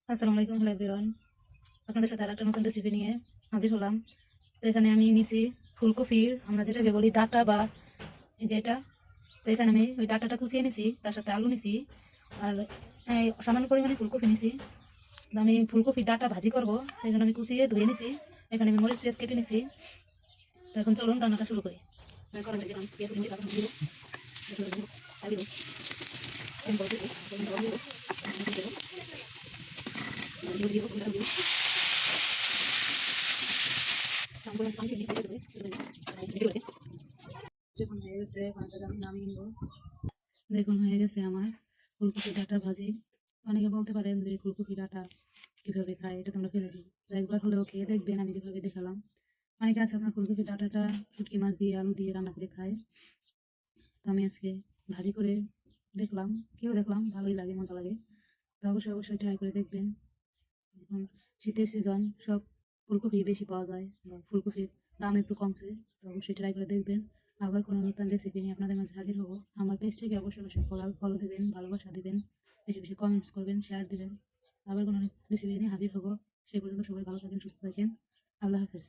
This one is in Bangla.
আসসালামু আলাইকুম, হ্যালো এভরিওয়ান। আপনাদের সাথে আরেকটা নতুন রেসিপি নিয়ে হাজির হলাম। তো এখানে আমি নিছি ফুলকপির, আমরা যেটাকে বলি ডাঁটা বা এই যে এটা। তো এখানে আমি ওই ডাঁটাটা কুচিয়ে নিছি, তার সাথে আলু নিছি আর এই সামান্য পরিমাণে ফুলকপি নিছি। তো আমি ফুলকপির ডাঁটা ভাজি করব, এই জন্য আমি কুচিয়ে ধুয়ে নিছি। এখানে আমি মরিচ পেঁয়াজ কেটে নিছি। তো এখন চলুন রান্নাটা শুরু করি। কড়াই ভেজে আমি পেঁয়াজ মরিচ আদা দিব, আর দিব দিব যখন হয়ে গেছে ভাজাটা আমি নামিয়ে নিব। দেখুন হয়ে গেছে আমার ফুলকপি ডাঁটা ভাজি। অনেকে বলতে পারেন যে ফুলকপি ডাঁটা কিভাবে খায়, এটা তোমরা ফেলে দিই। তো একবার হলেও খেয়ে দেখবেন আমি যেভাবে দেখালাম। অনেকে আছে আপনার ফুলকপি ডাঁটাটা শুটকি মাছ দিয়ে আলু দিয়ে রান্না করে খায়। তো আমি আজকে ভাজি করে দেখলাম, দেখলাম ভালোই লাগে, মজা লাগে। তো অবশ্যই অবশ্যই ট্রাই করে দেখবেন। এখন শীতের সিজন, সব ফুলকপি বেশি পাওয়া যায় বা ফুলকপির দাম একটু কমছে। তো অবশ্যই ট্রাই করে দেখবেন। আবার কোনো নতুন রেসিপি নিয়ে আপনাদের মাঝে হাজির হব। আমার পেজটাকে অবশ্যই অবশ্যই ফলো দেবেন, ভালোবাসা দিবেন, বেশি বেশি কমেন্টস করবেন, শেয়ার দিবেন। আবার কোনো রেসিপি নিয়ে হাজির হব। সে পর্যন্ত সবাই ভালো থাকেন, সুস্থ থাকেন। আল্লাহ হাফেজ।